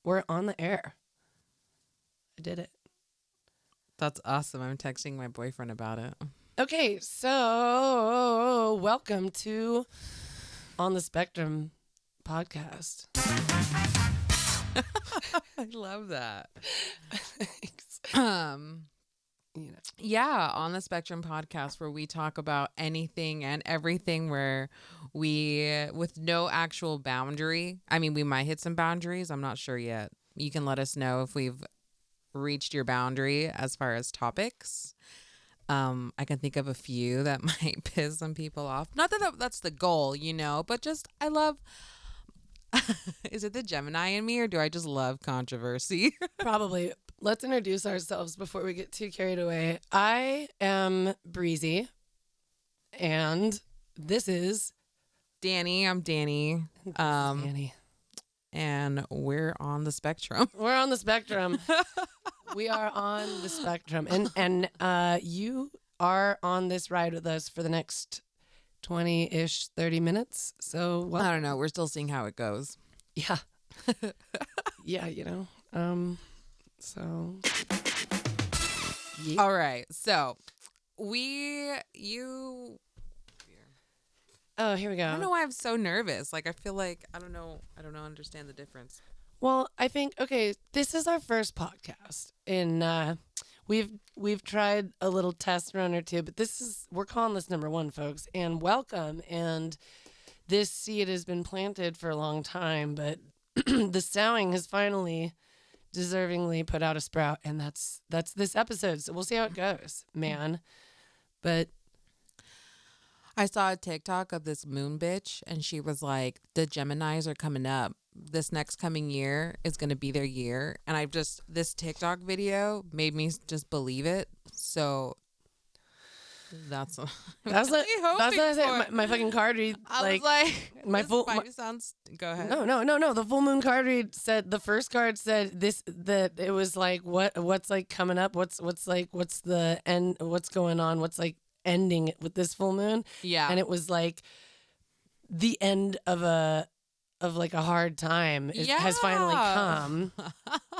we're on the air. I did it. That's awesome. I'm texting my boyfriend about it. Okay, so welcome to On the Spectrum podcast. I love that. Thanks. Yeah, On the Spectrum podcast, where we talk about anything and everything, where we, with no actual boundary. I mean, we might hit some boundaries. I'm not sure yet. You can let us know if we've reached your boundary as far as topics. I can think of a few that might piss some people off. Not that that's the goal, but just I love. Is it the Gemini in me, or do I just love controversy? Probably. Let's introduce ourselves before we get too carried away. I am Breezy, and this is Dani. I'm Dani. Dani. And we're on the spectrum. We're on the spectrum. We are on the spectrum, and you are on this ride with us for the next 20-ish, 30 minutes. So I don't know. We're still seeing how it goes. Yeah. Yeah, So, yeah. All right. So, Oh, here we go. I don't know why I'm so nervous. Like, I feel like, I don't know, understand the difference. Well, I think, okay, this is our first podcast. And we've tried a little test run or two, but we're calling this number one, folks. And welcome. And this seed has been planted for a long time, but the sowing has finally deservingly put out a sprout, and that's this episode. So we'll see how it goes, man. But I saw a TikTok of this moon bitch, and she was like, the Geminis are coming up. This next coming year is going to be their year. And this TikTok video made me just believe it. So that's what I said. My fucking card read. I was like, my full. Sounds. Go ahead. No. The full moon card read said, the first card said that it was like what's like coming up. What's the end? What's going on? What's like ending with this full moon? Yeah. And it was like the end of a hard time has finally come.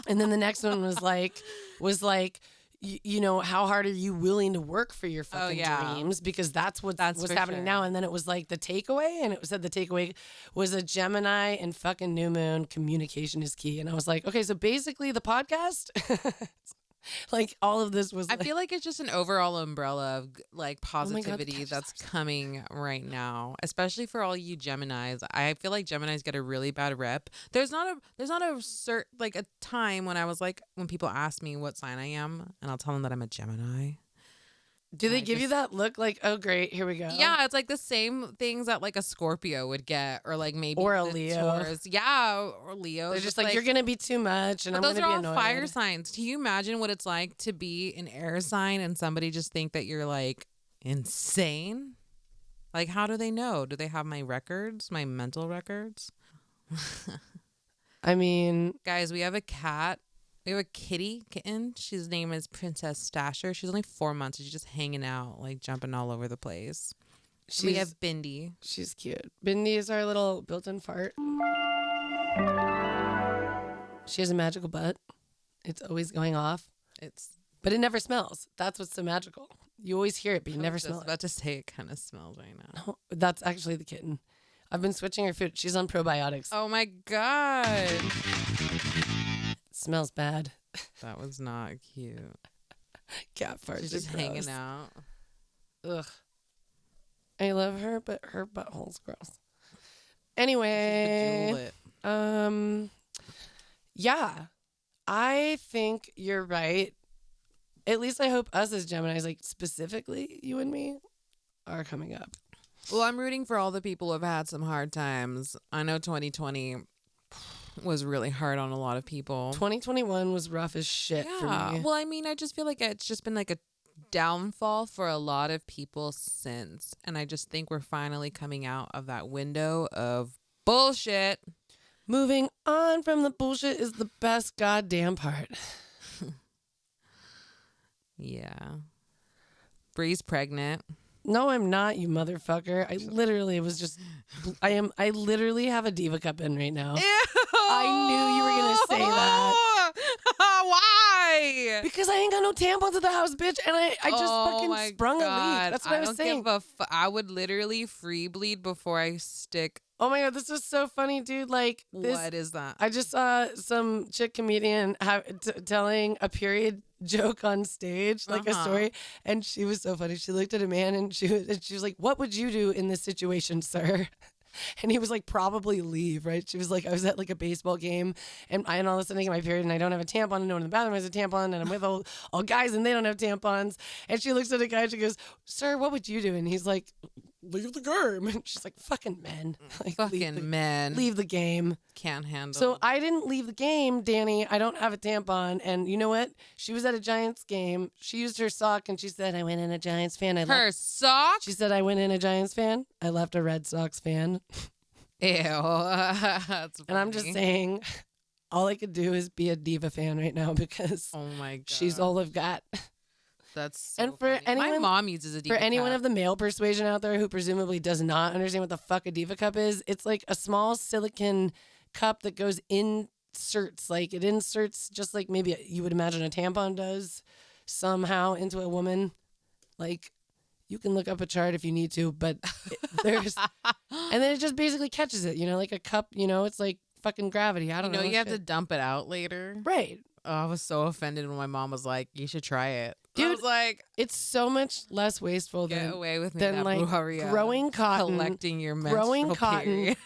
And then the next one was like. How hard are you willing to work for your fucking dreams? Because that's what's happening now. And then it was like the takeaway, and it said the takeaway was a Gemini and fucking new moon. Communication is key. And I was like, okay, so basically the podcast, like all of this was. I feel like it's just an overall umbrella of like positivity that's coming right now, especially for all you Geminis. I feel like Geminis get a really bad rep. There's not a time when people ask me what sign I am, and I'll tell them that I'm a Gemini. Do they give you that look like, oh great, here we go? Yeah, it's like the same things that like a Scorpio would get, or like maybe or a Leo. Taurus. Yeah, or Leo. They're just like, you're gonna be too much, and I'm gonna be annoyed. Those are all fire signs. Do you imagine what it's like to be an air sign and somebody just think that you're like insane? Like, how do they know? Do they have my records, my mental records? I mean, guys, we have a cat. We have a kitten. His name is Princess Stasher. She's only 4 months. She's just hanging out, like jumping all over the place. We have Bindi. She's cute. Bindi is our little built-in fart. She has a magical butt. It's always going off. But it never smells. That's what's so magical. You always hear it, but you never smell it. I was about to say it kind of smells right now. No, that's actually the kitten. I've been switching her food. She's on probiotics. Oh my God. Smells bad. That was not cute. Cat farts. She's just hanging out. Ugh. I love her, but her butthole's gross. Anyway, yeah, I think you're right. At least I hope us as Geminis, like specifically you and me, are coming up. Well, I'm rooting for all the people who have had some hard times. I know 2020 was really hard on a lot of people. 2021 was rough as shit for me. Well, I mean, I just feel like it's just been like a downfall for a lot of people since. And I just think we're finally coming out of that window of bullshit. Moving on from the bullshit is the best goddamn part. Yeah. Bree's pregnant. No, I'm not, you motherfucker. I literally have a diva cup in right now. Ew. I knew you were going to say that. Because I ain't got no tampons at the house, bitch. And I just fucking sprung a leak. That's what I was saying. I would literally free bleed before I stick. Oh my God, this was so funny, dude. Like, What is that? I just saw some chick comedian telling a period joke on stage, like a story, and she was so funny. She looked at a man and she was like, "What would you do in this situation, sir?" And he was like, "Probably leave," right? She was like, "I was at like a baseball game and all of a sudden I get my period and I don't have a tampon and no one in the bathroom has a tampon and I'm with all guys and they don't have tampons." And she looks at a guy and she goes, "Sir, what would you do?" And he's like, "Leave the game." And she's like, "Fucking men." Like, men. Leave the game. Can't handle. So I didn't leave the game, Danny. I don't have a tampon. And you know what? She was at a Giants game. She used her sock and she said, "I went in a Giants fan." Her sock? She said, "I went in a Giants fan. I left a Red Sox fan." Ew. That's and I'm just saying, all I could do is be a diva fan right now because oh my God, she's all I've got. That's so and for funny. anyone, my mom uses a diva for anyone cup. of the male persuasion out there who presumably does not understand what the fuck a diva cup is, it's like a small silicone cup that goes inserts, like it inserts just like maybe you would imagine a tampon does somehow into a woman. Like you can look up a chart if you need to, but there's and then it just basically catches it, like a cup, it's like fucking gravity. I don't know. You have to dump it out later. Right. Oh, I was so offended when my mom was like, "You should try it." Dude, I was like, it's so much less wasteful get away with me than that like brujeria. growing cotton, collecting your menstrual period.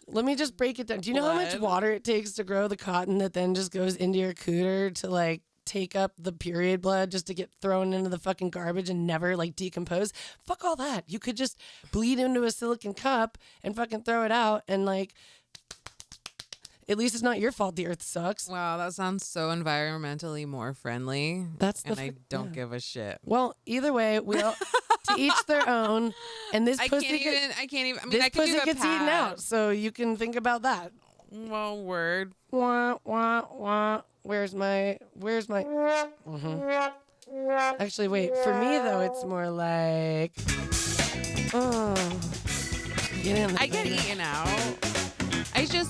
Let me just break it down. Do you know how much water it takes to grow the cotton that then just goes into your cooter to like take up the period blood just to get thrown into the fucking garbage and never like decompose? Fuck all that. You could just bleed into a silicone cup and fucking throw it out and like at least it's not your fault the earth sucks. Wow, that sounds so environmentally more friendly. I don't give a shit. Well, either way, we all to each their own. And this pussy I can't even. I mean, this I can pussy do a gets eaten out, so you can think about that. Well, word. Wah wah wah. Where's my? Actually, wait. For me though, it's more like. Get in there, I get eaten out.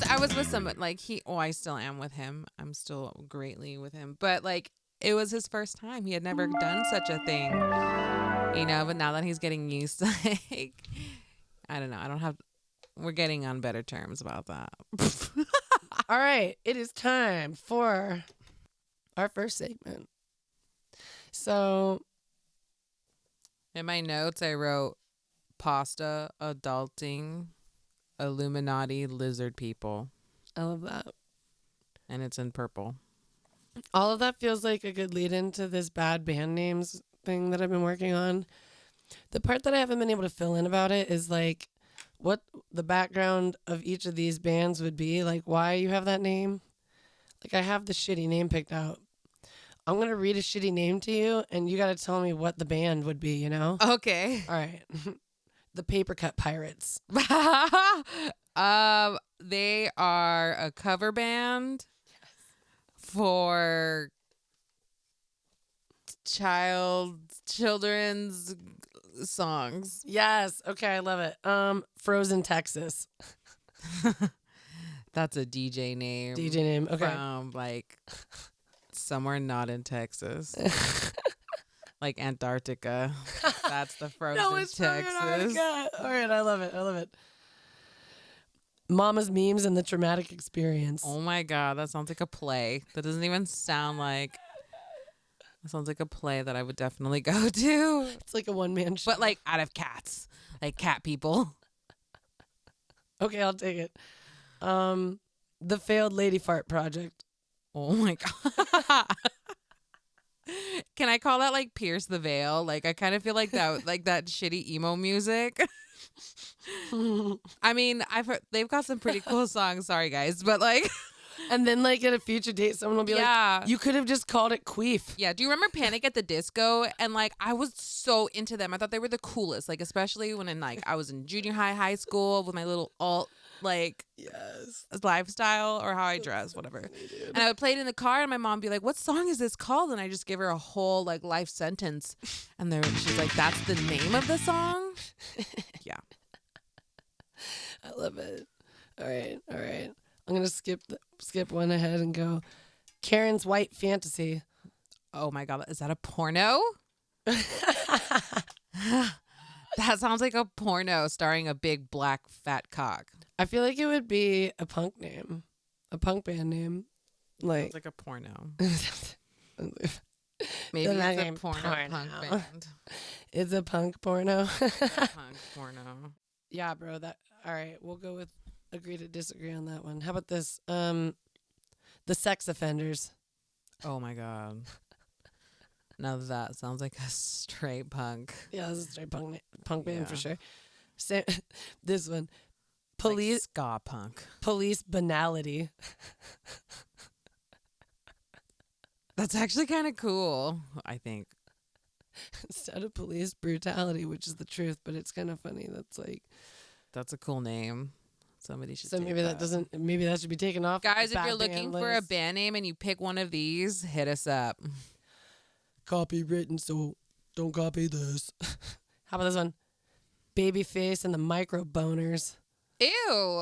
I was with someone like I still am with him. I'm still greatly with him. But like it was his first time. He had never done such a thing. But now that he's getting used to like I don't know. We're getting on better terms about that. All right, it is time for our first segment. So in my notes I wrote pasta, adulting, Illuminati, lizard people. I love that. And it's in purple. All of that feels like a good lead into this bad band names thing that I've been working on. The part that I haven't been able to fill in about it is like what the background of each of these bands would be, like why you have that name. Like I have the shitty name picked out. I'm going to read a shitty name to you and you got to tell me what the band would be, Okay. All right. The Paper Cut Pirates. They are a cover band for children's songs. Yes. Okay, I love it. Frozen Texas. That's a DJ name. DJ name. Okay. From like somewhere not in Texas. Like Antarctica. That's the frozen no, it's Texas. Antarctica. All right, I love it. Mama's Memes and the Traumatic Experience. Oh my God, that sounds like a play. That doesn't even sound like. It sounds like a play that I would definitely go to. It's like a one-man show. But like out of cats. Like cat people. Okay, I'll take it. The Failed Lady Fart Project. Oh my God. Can I call that like Pierce the Veil? Like I kind of feel like that like that shitty emo music. I mean, they've got some pretty cool songs, sorry guys, but like and then like at a future date someone will be like, you could have just called it Queef. Yeah, do you remember Panic at the Disco? And like I was so into them. I thought they were the coolest, like especially when I was in junior high school with my little alt like lifestyle or how I dress, whatever. And I would play it in the car and my mom would be like, "What song is this called?" And I just give her a whole like life sentence. And she's like, "That's the name of the song?" Yeah. I love it. All right. I'm going to skip one ahead and go Karen's White Fantasy. Oh my God. Is that a porno? That sounds like a porno starring a big black fat cock. I feel like it would be a punk name, a punk band name. Sounds like a porno. Maybe The it's a name porno punk porno. band. It's a punk porno. Punk porno. Yeah, bro. That all right. We'll go with agree to disagree on that one. How about this? The sex offenders. Oh my God. Now that sounds like a straight punk. Yeah, this is a straight punk band for Yeah. sure. This one, Like police ska punk. police banality. That's actually kind of cool, I think. Instead of police brutality, which is the truth, but it's kind of funny. That's like That's a cool name. Somebody should so take maybe that doesn't maybe that should be taken off. Guys, the if you're bad looking band for a list. band name and you pick one of these, hit us up. Copywritten, so don't copy this. How about this one? Babyface and the micro boners. Ew.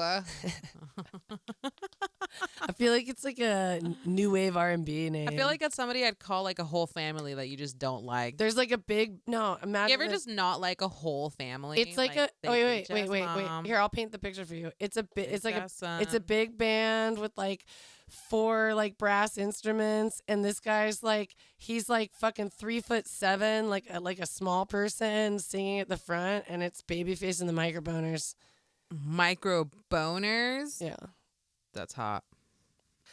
I feel like it's like a new wave R&B name. I feel like it's somebody I'd call like a whole family that you just don't like. there's like a big no. Imagine You ever this- just not like a whole family? It's like a they wait. bitch ass mom, Here, I'll paint the picture for you. It's a bit. It's like bitch ass son. it's a big band with like 4 like brass instruments, and this guy's like he's like fucking 3'7", like a small person singing at the front, and it's Babyface and the Microboners. micro boners. Yeah, That's hot.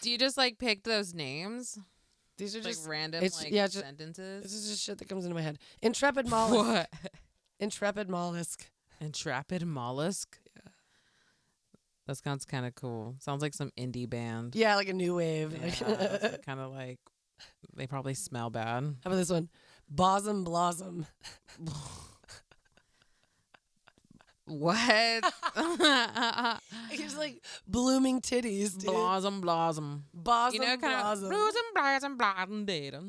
Do you just like pick those names? these are Like just random it's- like yeah, just- sentences? this is just shit that comes into my head. Intrepid mollusk. What? Intrepid mollusk. Intrepid mollusk? Yeah. That sounds kind of cool. Sounds like some indie band. Yeah, like a new wave. Yeah, kind of like they probably smell bad. How about this one? Bosom blossom. What? It's like blooming titties, dude. Blossom, blossom. Bosom You know, kind of blossom. blossom, blossom, data.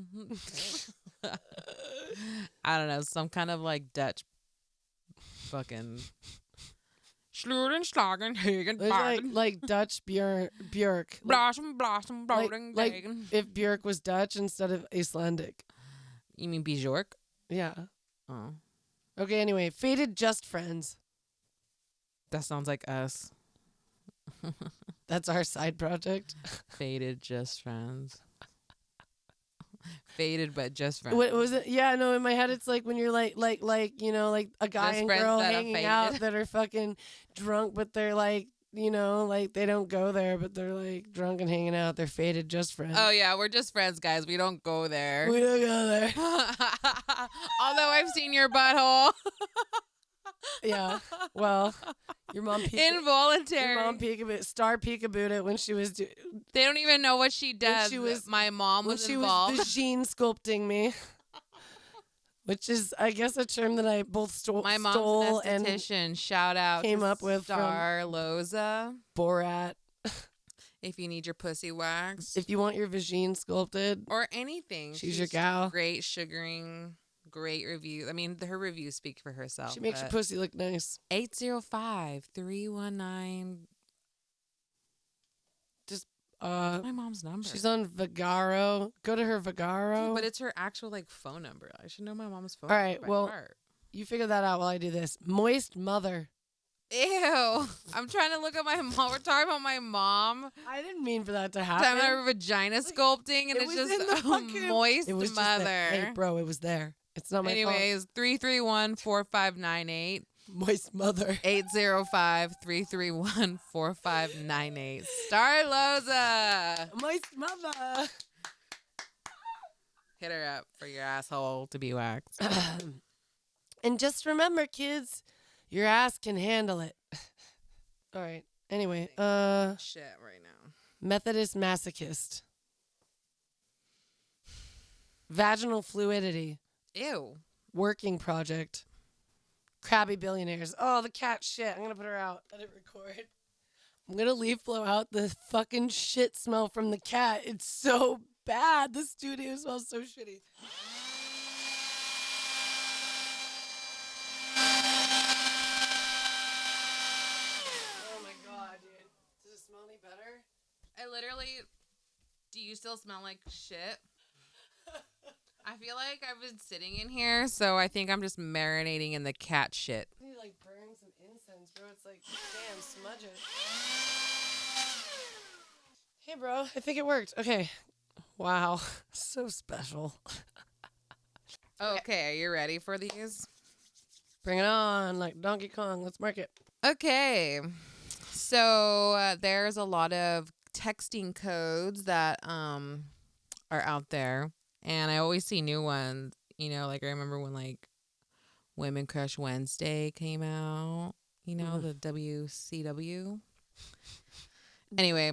I don't know, some kind of like Dutch fucking Schluden, Schlagen, Hagen, It's like Dutch Björk. Like, Blossom, blossom, like, bloating, like Hagen. if Björk was Dutch instead of Icelandic. You mean Bjork? Yeah. Oh, Okay, anyway. Faded Just Friends. that sounds like us. That's our side project. Faded just friends. Faded but just friends. What was it? Yeah, no, in my head it's like when you're like you know, like a guy Just and friends girl that are hanging out faded. that are fucking drunk, but they're like, you know, like they don't go there, but they're like drunk and hanging out. They're faded just friends. Oh yeah, we're just friends, guys. We don't go there. We don't go there. Although I've seen your butthole. Yeah. Well, your mom Involuntary. Your mom peekabooed it when she was They don't even know what she does. she was- My mom when was she involved. was vagine sculpting me, which is I guess a term that I both My mom's stole an and esthetician. Shout out came to up with from- Star Loza. Borat. If you need your pussy waxed If you want your vagine sculpted, or anything, she's your gal. Great sugaring, great review. I mean, her reviews speak for herself. She makes your pussy look nice. 805-319. Just My mom's number. she's on Vagaro. Go to her Vagaro. But it's her actual like phone number. I should know my mom's phone All number. right, by well- heart. You figure that out while I do this. Moist mother. Ew. I'm trying to look at my mom. We're talking about my mom. I didn't mean for that to Talking happen. about her vagina sculpting, and it it's was just in the a fucking- moist It was just mother. there. Hey, bro, it was there. It's not my fault. Anyways, 331-4598. Moist mother. 805-331-4598. Star Loza. Moist mother. Hit her up for your asshole to be waxed. And just remember, kids, your ass can handle it. All right. Anyway, Shit right now. Methodist masochist. Vaginal fluidity. Ew. Working project. Crabby billionaires. Oh, the cat shit. I'm gonna put her out. Let it record. I'm gonna leave flow out the fucking shit smell from the cat. It's so bad. The studio smells so shitty. Oh my god, dude. Does it smell any better? I literally... Do you still smell like shit? I feel like I've been sitting in here, so I think I'm just marinating in the cat shit. You need to, like, burn some incense, bro. It's like, damn, smudge it. Hey, bro, I think it worked. Okay. Wow. So special. Okay, are you ready for these? Bring it on, like Donkey Kong. Let's mark it. Okay. So there's a lot of texting codes that are out there, and I always see new ones. You know, like I remember when like Women Crush Wednesday came out. You know, the WCW. Anyway,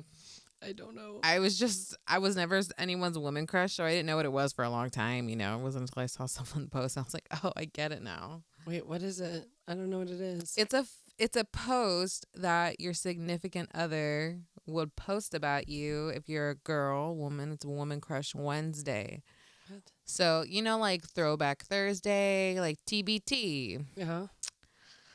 I don't know. I was never anyone's woman crush, so I didn't know what it was for a long time. You know, it wasn't until I saw someone post. I was like, oh, I get it now. Wait, what is it? I don't know what it is. It's a post that your significant other would post about you if you're a girl, woman. It's Woman Crush Wednesday. What? So, you know, like Throwback Thursday, like TBT. Yeah.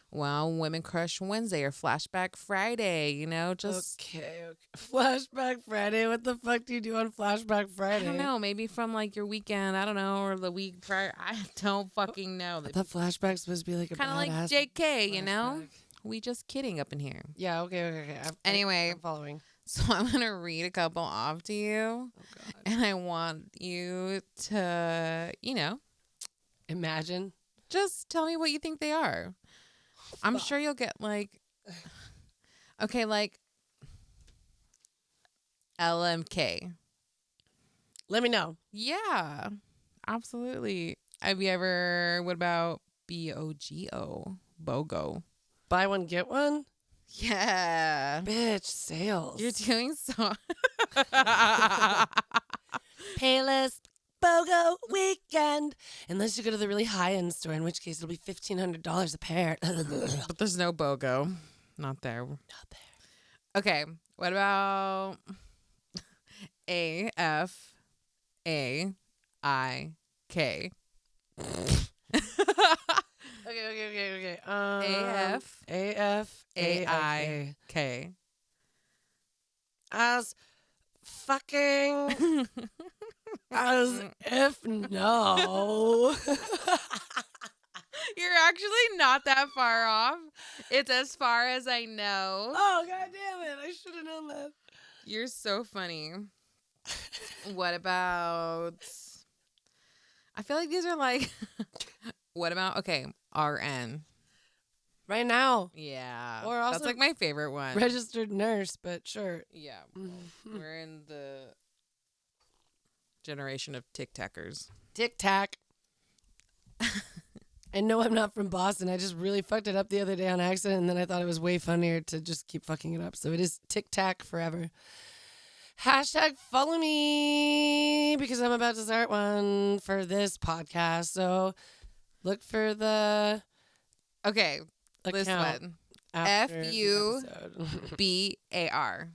Well, Women Crush Wednesday or Flashback Friday, you know, just. Okay. Flashback Friday. What the fuck do you do on Flashback Friday? I don't know. Maybe from like your weekend. I don't know. Or the week prior. I don't fucking know. I thought Flashback's supposed to be like a Kind of like badass JK, you know? flashback. We just kidding up in here. Yeah. Okay. Anyway. I'm following. So I'm going to read a couple off to you. Oh God. And I want you to, you know, Imagine. just tell me what you think they are. I'm sure you'll get like, okay, like LMK. Let me know. Yeah, absolutely. Have you ever, what about BOGO? BOGO. Buy one, get one? Yeah. Bitch, sales. You're doing so. Payless BOGO weekend. Unless you go to the really high-end store, in which case it'll be $1,500 a pair. But there's no BOGO. Not there. Not there. Okay. What about AFAIK? Okay. AFAIK. As fucking as if no. You're actually not that far off. It's as far as I know. Oh, God damn it. I should have known that. You're so funny. What about... I feel like these are like... What about... Okay, RN. Right now. Yeah. Or also that's like my favorite one. Registered nurse, but sure. Yeah. Mhm. We're in the generation of tic-tackers. Tic-tac. I know I'm not from Boston. I just really fucked it up the other day on accident, and then I thought it was way funnier to just keep fucking it up. So it is tic-tac forever. Hashtag follow me because I'm about to start one for this podcast. So look for the Okay, this account one. after the episode. FUBAR.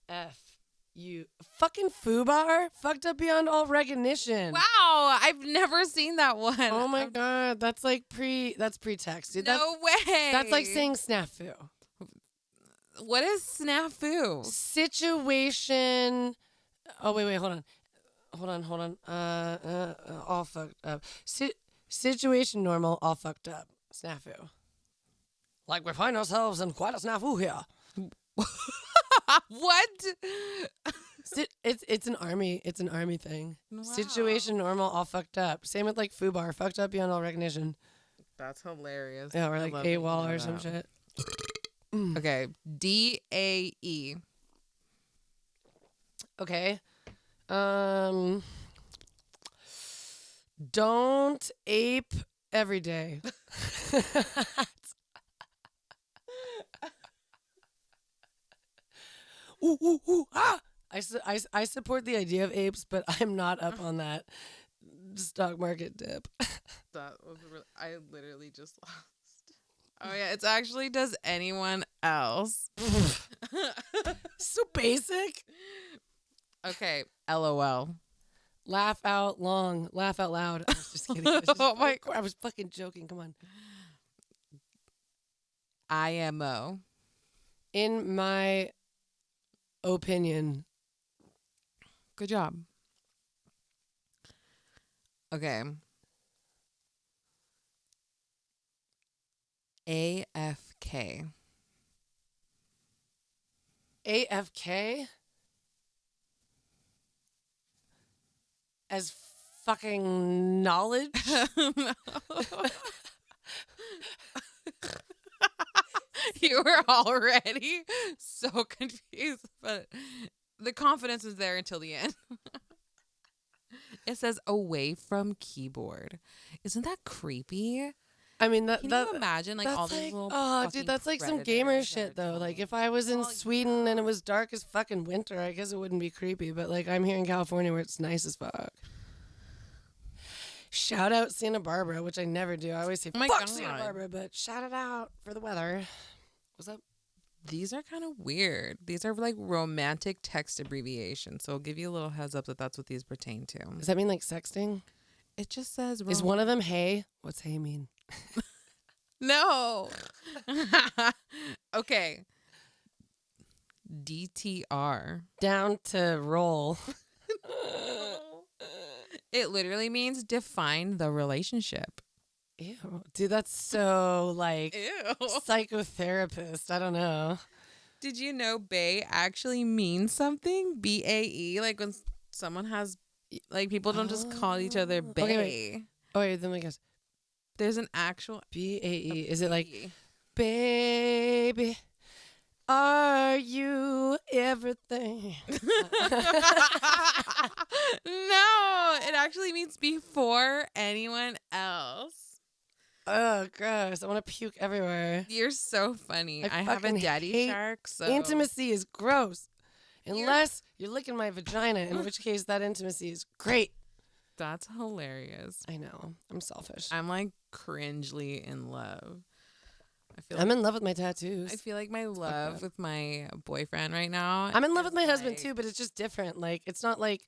F-U. Fucking FUBAR? Fucked up beyond all recognition. Wow, I've never seen that one. Oh my God. That's like pretext, dude. No way. That's like saying snafu. What is snafu? Situation. Oh, wait. Hold on. All fucked up. Situation normal, all fucked up. Snafu. Like we find ourselves in quite a snafu here. What? It's an army thing. Wow. Situation normal, all fucked up. Same with like FUBAR, fucked up beyond all recognition. That's hilarious. Yeah, or I like love that you AWOL know or some that. shit. Okay, DAE. Okay. Don't ape every day. Ooh, ah! I support the idea of apes, but I'm not up on that stock market dip. That was really, I literally just lost. Oh yeah, it's actually does anyone else? So basic. Okay, LOL. Laugh out long. Laugh out loud. I was just kidding. Oh my I was fucking joking. Come on. IMO. In my opinion. Good job. Okay. AFK. AFK as fucking knowledge. You were already so confused, but the confidence is there until the end. It says away from keyboard. Isn't that creepy? I mean, Can you imagine like that's all these like, little oh, fucking dude, that's like some predators gamer that shit are though. Like, calling- if I was in Well, Sweden and it yeah. was dark as fucking winter, I guess it wouldn't be creepy. But like, I'm here in California where it's nice as fuck. Shout out Santa Barbara, which I never do. I always say Oh my fuck Santa God. Barbara, but shout it out for the weather. What's up? These are kind of weird. These are like romantic text abbreviations. So I'll give you a little heads up that that's what these pertain to. Does that mean like sexting? It just says Is one of them hey? What's hey mean? No. Okay. DTR. Down to roll. It literally means define the relationship. Ew. Dude, that's so like Ew. psychotherapist. I don't know. Did you know bae actually means something? BAE. Like when someone has, like people don't just call each other bae. Okay, Oh, wait, then I guess There's an actual BAE. Is it like, BAE. baby, are you everything? No, it actually means before anyone else. Oh, gross. I want to puke everywhere. You're so funny. I I have a fucking daddy hate shark, so Intimacy is gross. Unless you're licking my vagina, in which case that intimacy is great. that's hilarious. I know. I'm selfish. I'm like cringely in love. I'm in love with my tattoos. I feel like my fucked love up. with my boyfriend right now. I'm in love with is my husband like too, but it's just different. Like, it's not like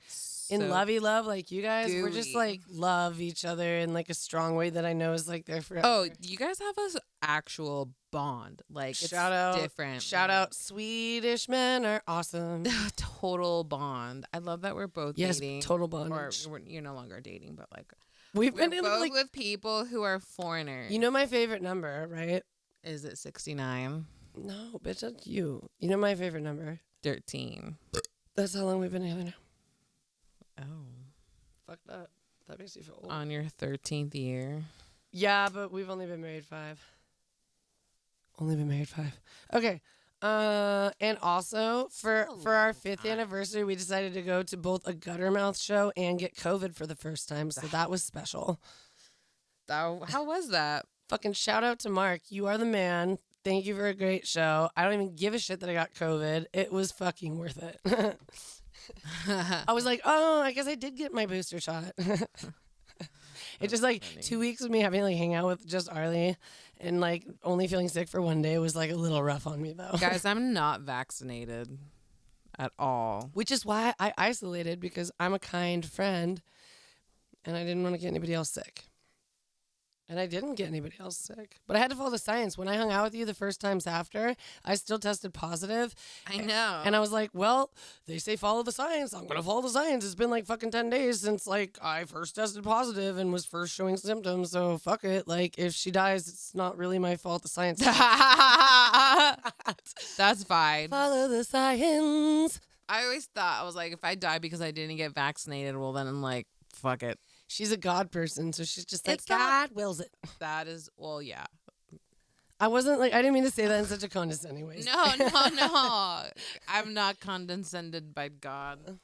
in so lovey love like you guys. We're just gooey. like love each other in like a strong way that I know is like there forever. Oh, you guys have an actual bond. Like it's shout out, different. Shout out, Swedish men are awesome. Total bond. I love that we're both Yes, dating. total Or bondage. you're no longer dating, but like We've we're been in both like, with people who are foreigners. you know my favorite number, right? Is it 69? No, bitch, that's you. You know my favorite number. 13. That's how long we've been together now. Oh. Fuck that. That makes you feel old. On your 13th year. Yeah, but we've only been married 5. Only been married 5. Okay. And also for our 5th anniversary, we decided to go to both a Guttermouth show and get COVID for the first time. So that was special. How was that? Fucking shout out to Mark. You are the man. Thank you for a great show. I don't even give a shit that I got COVID. It was fucking worth it. I was like, oh, I guess I did get my booster shot. It just like funny. 2 weeks of me having to like hang out with just Arlie and like only feeling sick for one day was like a little rough on me though. Guys, I'm not vaccinated at all. Which is why I isolated because I'm a kind friend and I didn't want to get anybody else sick. And I didn't get anybody else sick. But I had to follow the science. When I hung out with you the first times after, I still tested positive. I know. And I was like, well, they say follow the science. I'm going to follow the science. It's been like fucking 10 days since like I first tested positive and was first showing symptoms. So fuck it. Like if she dies, it's not really my fault. The science. That's fine. Follow the science. I always thought, I was like, if I die because I didn't get vaccinated, well, then I'm like, fuck it. She's a God person. So she's just like, It's not- God wills it. That is, well, yeah. I wasn't like, I didn't mean to say that in such a condescending way. No. I'm not condescended by God.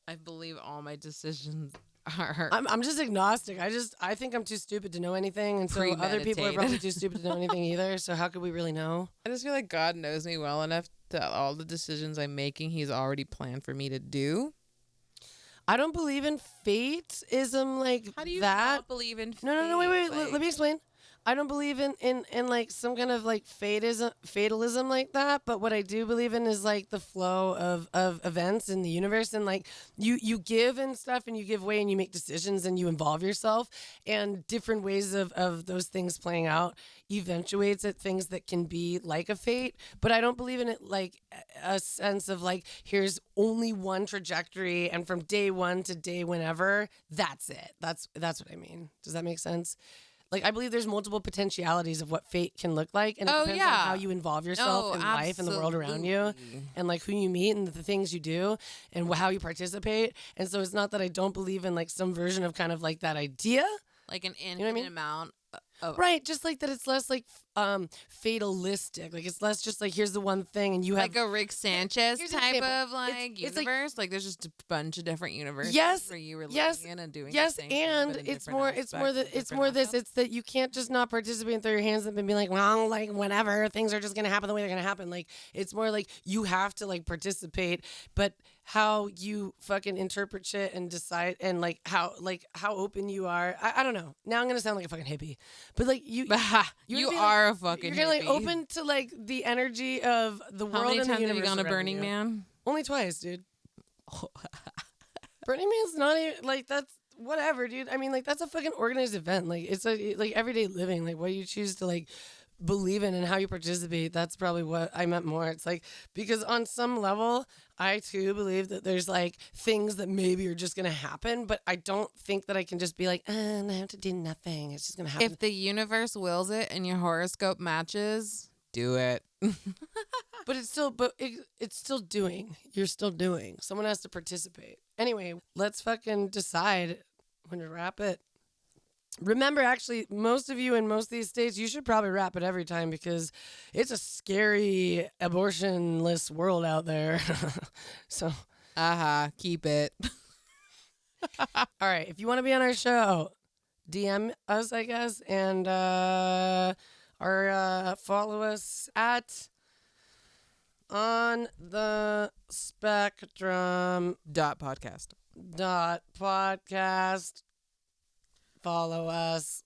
I believe all my decisions are I'm just agnostic. I think I'm too stupid to know anything, and so other people are probably too stupid to know anything either. So how could we really know? I just feel like God knows me well enough that all the decisions I'm making, He's already planned for me to do. I don't believe in fateism like How do you that. not believe in fate? No, wait. Like, Let me explain. I don't believe in like some kind of like fatalism like that. But what I do believe in is like the flow of events in the universe, and like you give and stuff, and you give way, and you make decisions, and you involve yourself, and different ways of those things playing out eventuates at things that can be like a fate. But I don't believe in it like a sense of like here's only one trajectory, and from day one to day whenever, that's it. That's what I mean. Does that make sense? Like I believe there's multiple potentialities of what fate can look like, and it Oh, depends on how yeah. you involve yourself Oh, in life and the world around you, absolutely. and like who you meet and the things you do and how you participate. And so it's not that I don't believe in like some version of kind of like that idea, Like an what I infinite mean? amount of. Right? Just like that, it's less like fatalistic. Like it's less just like here's the one thing, and you have Like a Rick Sanchez here's an type example. of like It's like universe. Like there's just a bunch of different universes yes, where you were yes, living in and doing yes, the same thing, and but in it's different more, it's more aspects that of it's different more this. outcomes. It's that you can't just not participate and throw your hands up and be like, well, like whatever, things are just gonna happen the way they're gonna happen. Like it's more like you have to like participate, but how you fucking interpret shit and decide and like how open you are. I don't know. Now I'm gonna sound like a fucking hippie, but like you You would be, are like, a fucking you're like hippie. open to like the energy of the How world many and the times have you universe gone to around Burning you. Man? Only twice, dude. Burning Man's not even like that's whatever, dude. I mean, like that's a fucking organized event. Like it's a like everyday living. Like what you choose to like believe in and how you participate. That's probably what I meant more. It's like because on some level, I too believe that there's like things that maybe are just gonna happen, but I don't think that I can just be like, I have to do nothing. It's just gonna happen. If the universe wills it and your horoscope matches, do it. But it's still doing. You're still doing. Someone has to participate. Anyway, let's fucking decide when to wrap it. Remember, actually, most of you in most of these states, you should probably wrap it every time because it's a scary abortionless world out there. So, Keep it. all right, if you want to be on our show, DM us, I guess, and follow us at On the Spectrum .podcast. .podcast. Follow us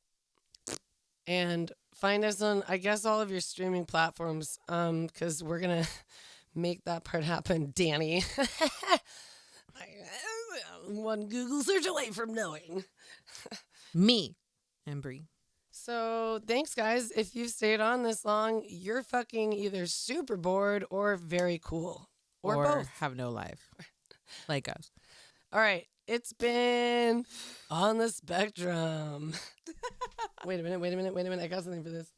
and find us on, I guess, all of your streaming platforms. Because we're gonna make that part happen, Danny. One Google search away from knowing. Me and Bree. So thanks, guys. If you've stayed on this long, you're fucking either super bored or very cool, or both. Have no life, like us. All right. It's been On the Spectrum. Wait a minute. I got something for this.